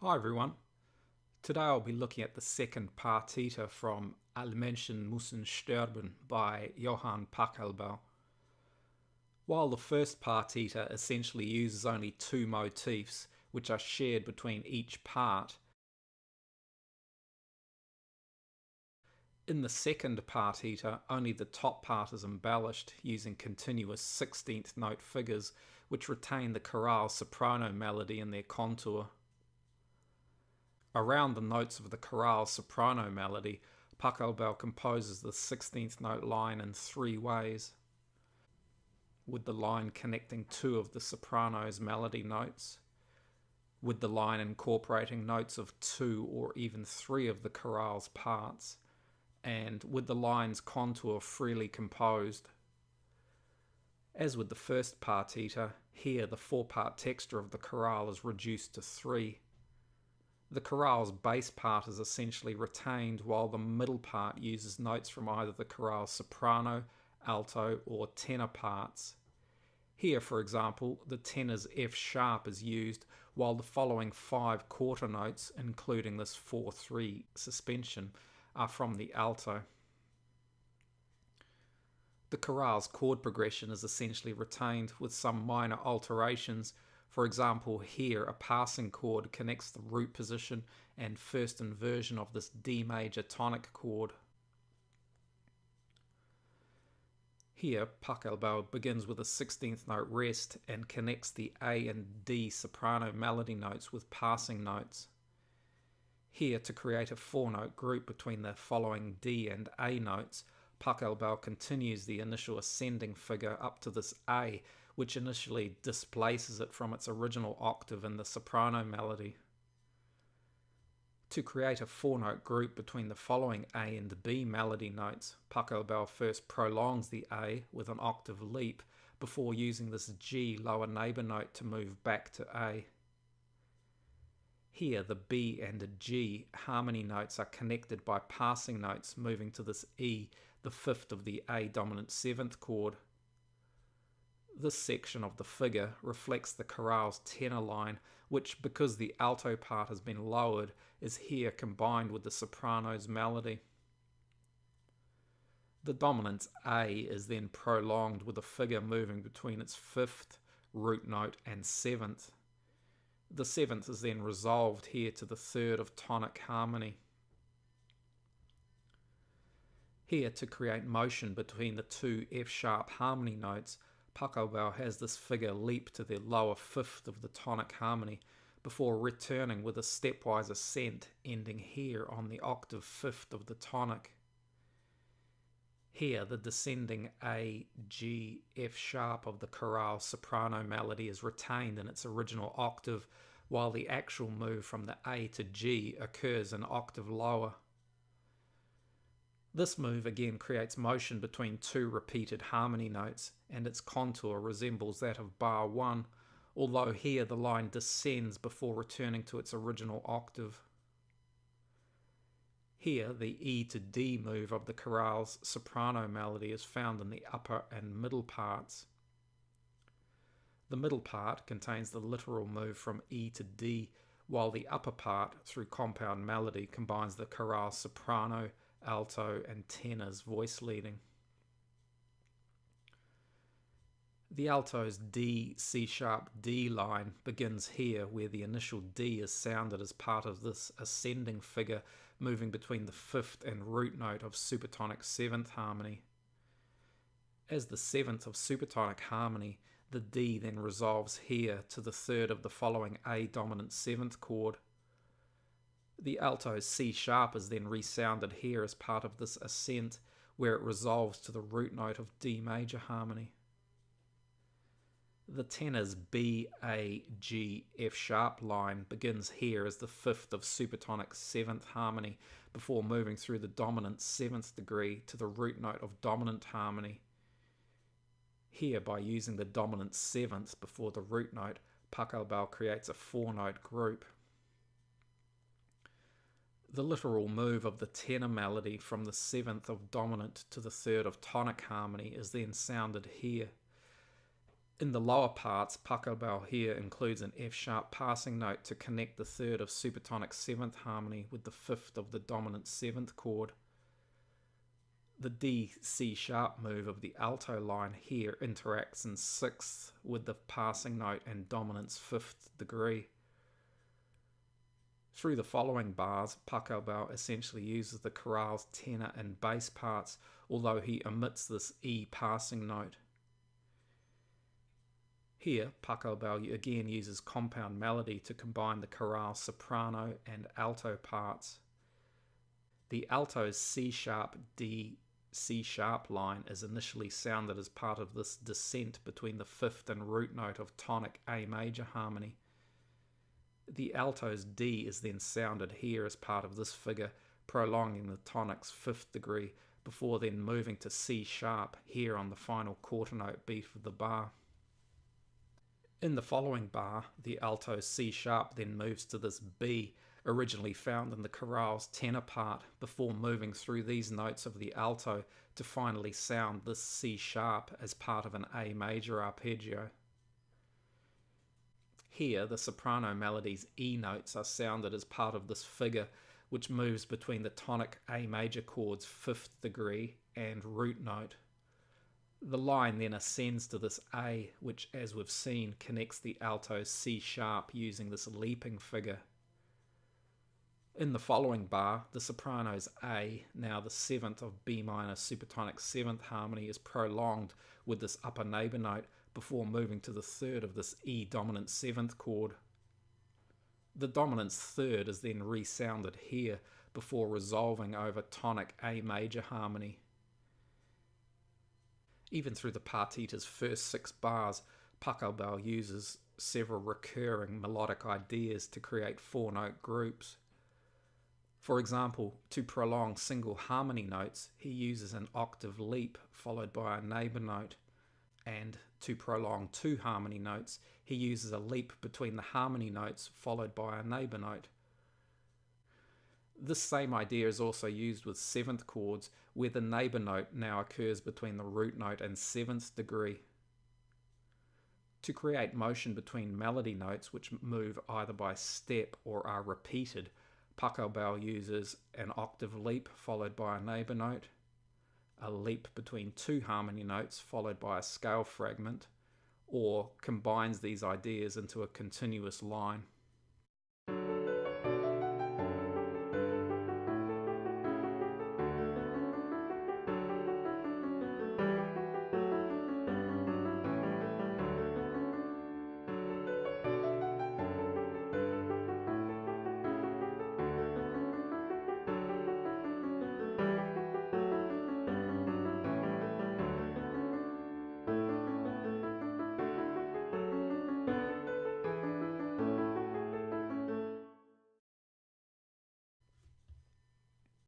Hi everyone. Today I'll be looking at the second partita from Alle Menschen müssen sterben by Johann Pachelbel. While the first partita essentially uses only two motifs, which are shared between each part, in the second partita only the top part is embellished using continuous 16th note figures which retain the chorale soprano melody in their contour. Around the notes of the chorale soprano melody, Pachelbel composes the 16th note line in three ways, with the line connecting two of the soprano's melody notes, with the line incorporating notes of two or even three of the chorale's parts, and with the line's contour freely composed. As with the first partita, here the four-part texture of the chorale is reduced to three. The chorale's bass part is essentially retained, while the middle part uses notes from either the chorale's soprano, alto, or tenor parts. Here, for example, the tenor's F sharp is used, while the following five quarter notes, including this 4-3 suspension, are from the alto. The chorale's chord progression is essentially retained, with some minor alterations. For example, here a passing chord connects the root position and first inversion of this D major tonic chord. Here, Pachelbel begins with a 16th note rest and connects the A and D soprano melody notes with passing notes. Here, to create a four-note group between the following D and A notes, Pachelbel continues the initial ascending figure up to this A, which initially displaces it from its original octave in the soprano melody. To create a four-note group between the following A and B melody notes, Pachelbel first prolongs the A with an octave leap before using this G lower neighbour note to move back to A. Here the B and G harmony notes are connected by passing notes moving to this E, the fifth of the A dominant seventh chord. This section of the figure reflects the chorale's tenor line, which, because the alto part has been lowered, is here combined with the soprano's melody. The dominant A is then prolonged with a figure moving between its fifth, root note, and seventh. The seventh is then resolved here to the third of tonic harmony. Here, to create motion between the two F-sharp harmony notes, Pachelbel has this figure leap to the lower fifth of the tonic harmony before returning with a stepwise ascent ending here on the octave fifth of the tonic. Here, the descending A, G, F sharp of the chorale soprano melody is retained in its original octave, while the actual move from the A to G occurs an octave lower. This move again creates motion between two repeated harmony notes, and its contour resembles that of bar 1, although here the line descends before returning to its original octave. Here, the E to D move of the chorale's soprano melody is found in the upper and middle parts. The middle part contains the literal move from E to D, while the upper part, through compound melody, combines the chorale's soprano, alto, and tenor's voice leading. The alto's D, C-sharp, D line begins here, where the initial D is sounded as part of this ascending figure moving between the fifth and root note of supertonic seventh harmony. As the seventh of supertonic harmony, the D then resolves here to the third of the following A dominant seventh chord. The alto's C-sharp is then resounded here as part of this ascent, where it resolves to the root note of D major harmony. The tenor's B, A, G, F sharp line begins here as the fifth of supertonic seventh harmony before moving through the dominant seventh degree to the root note of dominant harmony. Here, by using the dominant seventh before the root note, Pachelbel creates a four-note group. The literal move of the tenor melody from the seventh of dominant to the third of tonic harmony is then sounded here. In the lower parts, Pachelbel here includes an F-sharp passing note to connect the third of supertonic 7th harmony with the 5th of the dominant 7th chord. The D-C-sharp move of the alto line here interacts in 6th with the passing note and dominant's 5th degree. Through the following bars, Pachelbel essentially uses the chorale's tenor and bass parts, although he omits this E passing note. Here, Pachelbel again uses compound melody to combine the chorale's soprano and alto parts. The alto's C-sharp, D, C-sharp line is initially sounded as part of this descent between the 5th and root note of tonic A major harmony. The alto's D is then sounded here as part of this figure, prolonging the tonic's 5th degree, before then moving to C-sharp here on the final quarter note beat of the bar. In the following bar, the alto's C-sharp then moves to this B, originally found in the chorale's tenor part, before moving through these notes of the alto to finally sound this C-sharp as part of an A major arpeggio. Here, the soprano melody's E notes are sounded as part of this figure, which moves between the tonic A major chord's 5th degree and root note. The line then ascends to this A, which, as we've seen, connects the alto's C-sharp using this leaping figure. In the following bar, the soprano's A, now the 7th of B minor supertonic 7th harmony, is prolonged with this upper neighbour note before moving to the 3rd of this E dominant 7th chord. The dominant's 3rd is then resounded here before resolving over tonic A major harmony. Even through the partita's first 6 bars, Pachelbel uses several recurring melodic ideas to create 4-note groups. For example, to prolong single harmony notes, he uses an octave leap followed by a neighbour note, and to prolong 2 harmony notes, he uses a leap between the harmony notes followed by a neighbour note. This same idea is also used with 7th chords, where the neighbour note now occurs between the root note and 7th degree. To create motion between melody notes which move either by step or are repeated, Pachelbel uses an octave leap followed by a neighbour note, a leap between 2 harmony notes followed by a scale fragment, or combines these ideas into a continuous line.